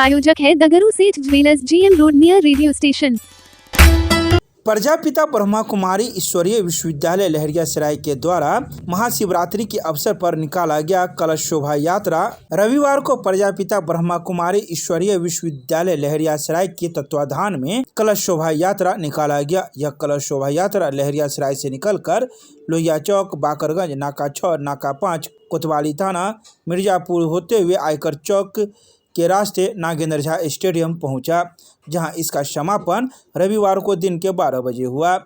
प्रायोजक है Dagru Seth jewellers, GM road near radio station. Prajapita Brahma Kumari Ishwariya Vishwavidyalaya Laheriasarai के द्वारा महाशिवरात्रि के अवसर पर निकाला गया कलश शोभा यात्रा रविवार को प्रजापिता ब्रह्मा कुमारी ईश्वरीय विश्वविद्यालय लहरियासराय के तत्वाधान में कलश शोभा यात्रा निकाला गया। यह कलश शोभा यात्रा लहरियासराय से निकलकर लोहिया चौक, बाकरगंज, नाका 6, नाका 5, कोतवाली थाना, मिर्जापुर होते हुए आयकर चौक के रास्ते नागेंद्र झा स्टेडियम पहुंचा, जहां इसका समापन रविवार को दिन के 12 बजे हुआ।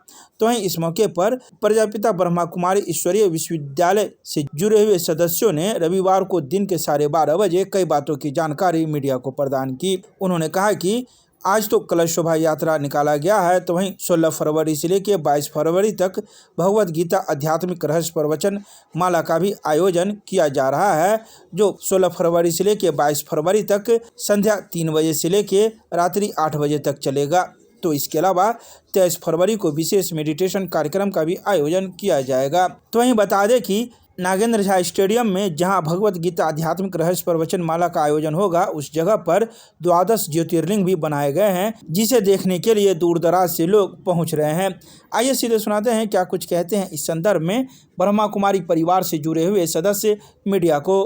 तो वहीं इस मौके पर प्रजापिता ब्रह्मा कुमारी ईश्वरीय विश्वविद्यालय से जुड़े हुए सदस्यों ने रविवार को दिन के 12:30 बजे कई बातों की जानकारी मीडिया को प्रदान की। उन्होंने कहा कि आज तो कलश शोभा यात्रा निकाला गया है, तो वहीं 16 फरवरी से लेकर 22 फरवरी तक भगवद गीता आध्यात्मिक रहस्य प्रवचन माला का भी आयोजन किया जा रहा है, जो 16 फरवरी से लेकर 22 फरवरी तक संध्या 3 बजे से लेकर रात्रि 8 बजे तक चलेगा। तो इसके अलावा 23 फरवरी को विशेष मेडिटेशन कार्यक्रम का भी आयोजन किया जाएगा। तो वहीं बता दें कि नागेंद्र झा स्टेडियम में जहां भगवद गीता आध्यात्मिक रहस्य प्रवचन माला का आयोजन होगा, उस जगह पर 12 ज्योतिर्लिंग भी बनाए गए हैं, जिसे देखने के लिए दूर दराज से लोग पहुंच रहे हैं। आइए सीधे सुनाते हैं क्या कुछ कहते हैं इस संदर्भ में ब्रह्मा कुमारी परिवार से जुड़े हुए सदस्य मीडिया को।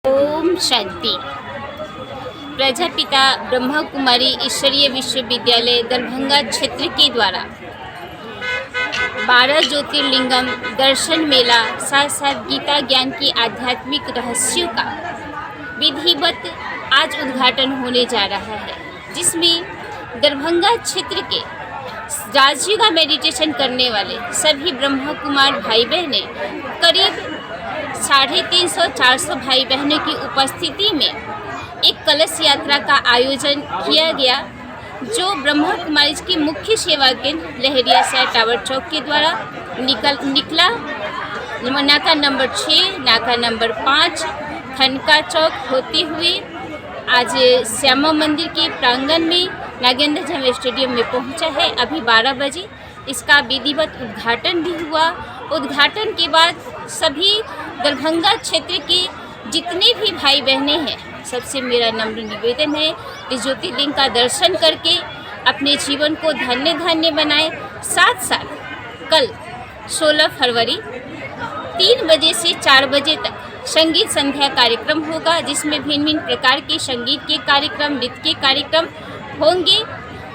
ओम शांति। प्रजापिता ब्रह्मा कुमारी ईश्वरीय विश्वविद्यालय दरभंगा क्षेत्र के द्वारा 12 ज्योतिर्लिंगम दर्शन मेला साथ साथ गीता ज्ञान की आध्यात्मिक रहस्यों का विधिवत आज उद्घाटन होने जा रहा है, जिसमें दरभंगा क्षेत्र के राजयोगा मेडिटेशन करने वाले सभी ब्रह्मा कुमार भाई बहनें करीब 350-400 भाई बहनों की उपस्थिति में एक कलश यात्रा का आयोजन किया गया, जो ब्रह्मा कुमारी की मुख्य सेवा केंद्र लहरियासराय टावर चौक के द्वारा निकला। नाका नंबर 6, नाका नंबर 5, खनका चौक होते हुए आज श्यामा मंदिर के प्रांगण में नागेंद्र झा स्टेडियम में पहुंचा है। अभी 12 बजे इसका विधिवत उद्घाटन भी हुआ। उद्घाटन के बाद सभी दरभंगा क्षेत्र के जितने भी भाई बहनें हैं, सबसे मेरा नम्र निवेदन है इस ज्योतिर्लिंग का दर्शन करके अपने जीवन को धन्य धन्य बनाएं। साथ साथ कल 16 फरवरी 3 बजे से 4 बजे तक संगीत संध्या कार्यक्रम होगा, जिसमें भिन्न भिन्न प्रकार के संगीत के कार्यक्रम, नृत्य के कार्यक्रम होंगे।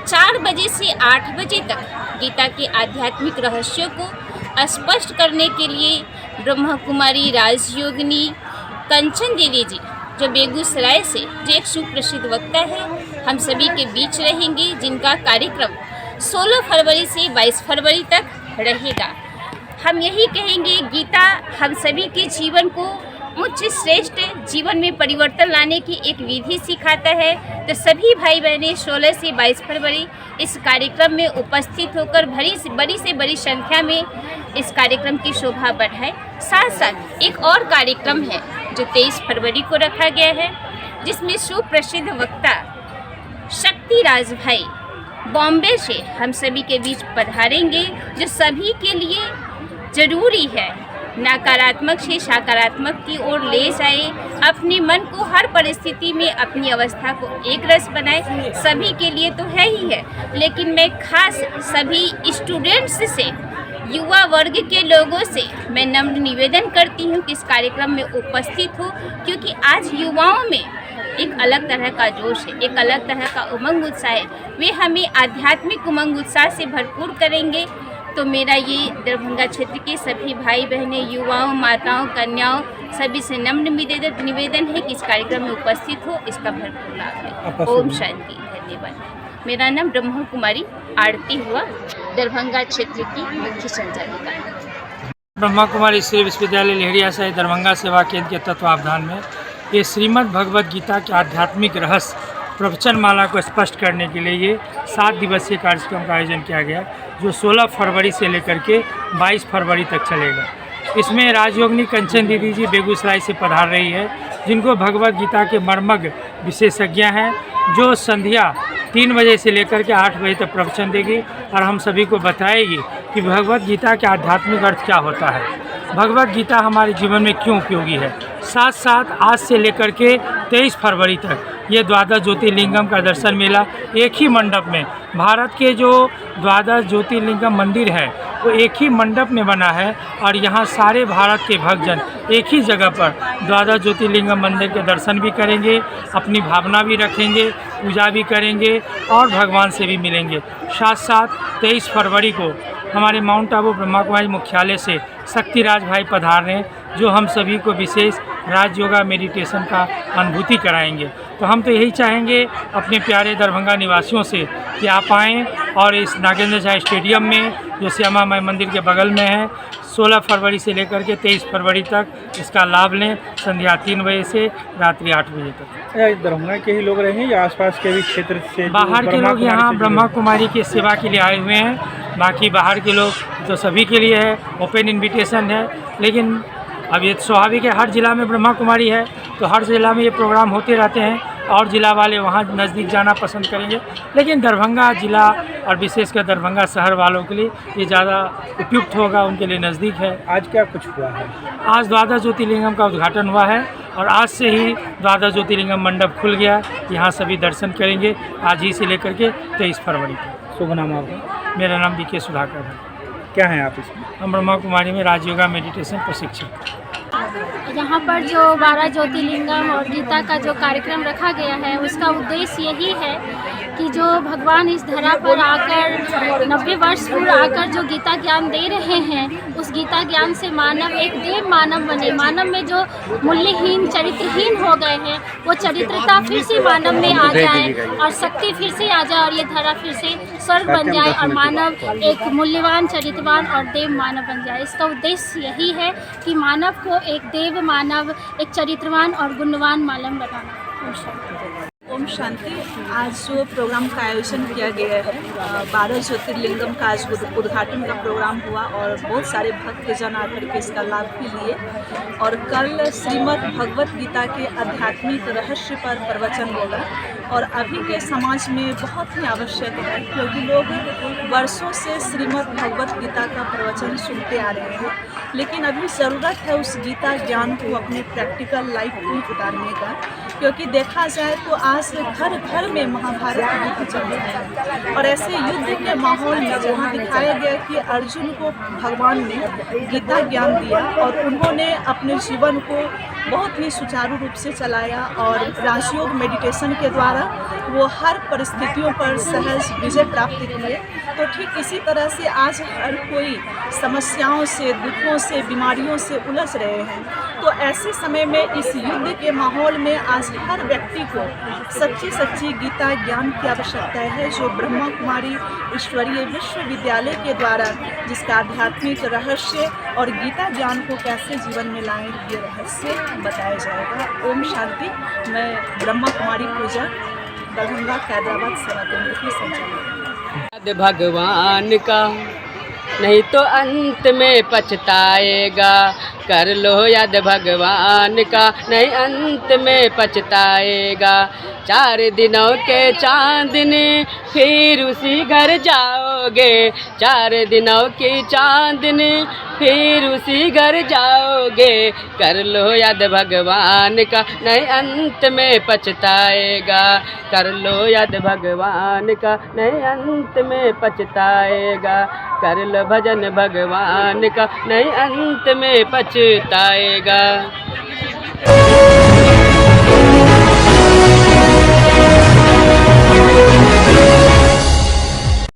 4 बजे से 8 बजे तक गीता के आध्यात्मिक रहस्यों को स्पष्ट करने के लिए ब्रह्मा कुमारी राजयोगिनी कंचन देवी जी, जो बेगूसराय से जो एक सुप्रसिद्ध वक्ता है, हम सभी के बीच रहेंगे, जिनका कार्यक्रम 16 फरवरी से 22 फरवरी तक रहेगा। हम यही कहेंगे, गीता हम सभी के जीवन को उच्च श्रेष्ठ जीवन में परिवर्तन लाने की एक विधि सिखाता है। तो सभी भाई बहनें 16 से 22 फरवरी इस कार्यक्रम में उपस्थित होकर बड़ी से बड़ी संख्या में इस कार्यक्रम की शोभा बढ़ाएं। साथ साथ एक और कार्यक्रम है जो 23 फरवरी को रखा गया है, जिसमें सुप्रसिद्ध वक्ता शक्ति राज भाई बॉम्बे से हम सभी के बीच पधारेंगे, जो सभी के लिए जरूरी है नकारात्मक से सकारात्मक की ओर ले जाए, अपने मन को हर परिस्थिति में अपनी अवस्था को एक रस बनाए। सभी के लिए तो है ही है, लेकिन मैं खास सभी स्टूडेंट्स से, युवा वर्ग के लोगों से मैं नम्र निवेदन करती हूँ कि इस कार्यक्रम में उपस्थित हो, क्योंकि आज युवाओं में एक अलग तरह का जोश है, एक अलग तरह का उमंग उत्साह है। वे हमें आध्यात्मिक उमंग उत्साह से भरपूर करेंगे। तो मेरा ये दरभंगा क्षेत्र के सभी भाई बहनें, युवाओं, माताओं, कन्याओं सभी से नम्र निवेदन है कि इस कार्यक्रम में उपस्थित हो, इसका भरपूर लाभ है। ओम शांति। धन्यवाद। मेरा नाम ब्रह्मा कुमारी आरती हुआ, दरभंगा क्षेत्र की मुख्य संचालिका। ब्रह्मा कुमारी ईश्वरीय विश्वविद्यालय लहरियासराय दरभंगा सेवा केंद्र के तत्वावधान में ये श्रीमद् भगवद गीता के आध्यात्मिक रहस्य प्रवचन माला को स्पष्ट करने के लिए ये 7 दिवसीय कार्यक्रम का आयोजन किया गया, जो 16 फरवरी से लेकर के 22 फरवरी तक चलेगा। इसमें राजयोगिनी कंचन दीदी जी बेगूसराय से पधार रही है, जिनको भगवद गीता के मर्मज्ञ विशेषज्ञ हैं, जो संध्या 3 बजे से लेकर के 8 बजे तक प्रवचन देगी और हम सभी को बताएगी कि भगवद गीता के आध्यात्मिक अर्थ क्या होता है, भगवद गीता हमारे जीवन में क्यों उपयोगी है। साथ साथ आज से लेकर के 23 फरवरी तक ये द्वादश ज्योतिर्लिंगम का दर्शन मिला एक ही मंडप में। भारत के जो द्वादश ज्योतिर्लिंगम मंदिर है वो एक ही मंडप में बना है और यहाँ सारे भारत के भक्तजन एक ही जगह पर द्वादश ज्योतिर्लिंगम मंदिर के दर्शन भी करेंगे, अपनी भावना भी रखेंगे, पूजा भी करेंगे और भगवान से भी मिलेंगे। साथ साथ 23 फरवरी को हमारे माउंट आबू ब्रह्मा कुमारी मुख्यालय से शक्तिराज भाई पधार रहे हैं, जो हम सभी को विशेष राज योगा मेडिटेशन का अनुभूति कराएंगे। तो हम तो यही चाहेंगे अपने प्यारे दरभंगा निवासियों से कि आप आएँ और इस नागेंद्र झा स्टेडियम में जो श्यामा माई मंदिर के बगल में है 16 फरवरी से लेकर के 23 फरवरी तक इसका लाभ लें, संध्या 3 बजे से रात्रि 8 बजे तक। दरभंगा के ही लोग रहेंगे या आसपास के भी क्षेत्र से? बाहर के लोग यहाँ ब्रह्मा कुमारी की सेवा के लिए आए हुए हैं, बाकी बाहर के लोग तो सभी के लिए है, ओपन इन्विटेशन है। लेकिन अब ये स्वाभाविक है, हर ज़िला में ब्रह्मा कुमारी है तो हर ज़िला में ये प्रोग्राम होते रहते हैं और ज़िला वाले वहाँ नज़दीक जाना पसंद करेंगे। लेकिन दरभंगा ज़िला और विशेषकर दरभंगा शहर वालों के लिए ये ज़्यादा उपयुक्त होगा, उनके लिए नज़दीक है। आज क्या कुछ हुआ है? आज द्वादश ज्योतिर्लिंगम का उद्घाटन हुआ है और आज से ही द्वादश ज्योतिर्लिंगम मंडप खुल गया, यहाँ सभी दर्शन करेंगे आज ही से लेकर के 23 फरवरी तक। शुभ नाम आपका? मेरा नाम बीके सुधाकर है। क्या है आप इसमें? हम ब्रह्मा कुमारी में राजयोगा मेडिटेशन प्रशिक्षक। यहाँ पर जो 12 ज्योतिर्लिंगम और गीता का जो कार्यक्रम रखा गया है उसका उद्देश्य यही है कि जो भगवान इस धरा पर आकर 90 वर्ष पूर्व आकर जो गीता ज्ञान दे रहे हैं, उस गीता ज्ञान से मानव एक देव मानव बने। मानव में जो मूल्यहीन चरित्रहीन हो गए हैं वो चरित्रता फिर से मानव में आ जाए और शक्ति फिर से आ जाए और ये धरा फिर से स्वर्ग बन जाए और मानव एक मूल्यवान चरित्रवान और देव मानव बन जाए। इसका उद्देश्य यही है कि मानव को एक देव मानव, एक चरित्रवान और गुणवान मानव बनाना। ओम शांति। आज जो प्रोग्राम का आयोजन किया गया है 12 ज्योतिर्लिंगम का आज उद्घाटन का प्रोग्राम हुआ और बहुत सारे भक्तजन आकर के इसका लाभ भी लिए। और कल श्रीमद् भगवत गीता के आध्यात्मिक रहस्य पर प्रवचन होगा और अभी के समाज में बहुत ही आवश्यक है, क्योंकि लोग वर्षों से श्रीमद् भगवत गीता का प्रवचन सुनते आ रहे हैं, लेकिन अभी ज़रूरत है उस गीता ज्ञान को अपने प्रैक्टिकल लाइफ में उतारने का। क्योंकि देखा जाए तो आज घर घर में महाभारत का युद्ध चल रहा है और ऐसे युद्ध के माहौल में जहाँ दिखाया गया कि अर्जुन को भगवान ने गीता ज्ञान दिया और उन्होंने अपने जीवन को बहुत ही सुचारू रूप से चलाया और राजयोग मेडिटेशन के द्वारा वो हर परिस्थितियों पर सहज विजय प्राप्त किए। तो ठीक इसी तरह से आज हर कोई समस्याओं से, दुखों से, बीमारियों से उलझ रहे हैं। तो ऐसे समय में इस युद्ध के माहौल में आज हर व्यक्ति को सच्ची गीता ज्ञान की आवश्यकता है, जो ब्रह्मा कुमारी ईश्वरीय विश्वविद्यालय के द्वारा जिसका आध्यात्मिक रहस्य और गीता ज्ञान को कैसे जीवन में लाएं, ये रहस्य बताया जाएगा। ओम शांति। मैं ब्रह्मा कुमारी पूजा दरभंगा कैदराबाद सेवा केंद्र की संचालक। भगवान का नहीं तो अंत में पछताएगा, कर लो याद भगवान का नहीं अंत में पछताएगा। 4 दिनों के चांदनी फिर उसी घर जाओगे, 4 दिनों की चांदनी फिर उसी घर जाओगे। कर लो याद भगवान का नहीं अंत में पछताएगा, कर लो याद भगवान का नहीं अंत में पछताएगा। कर लो भजन भगवान का नहीं अंत में पछताएगा।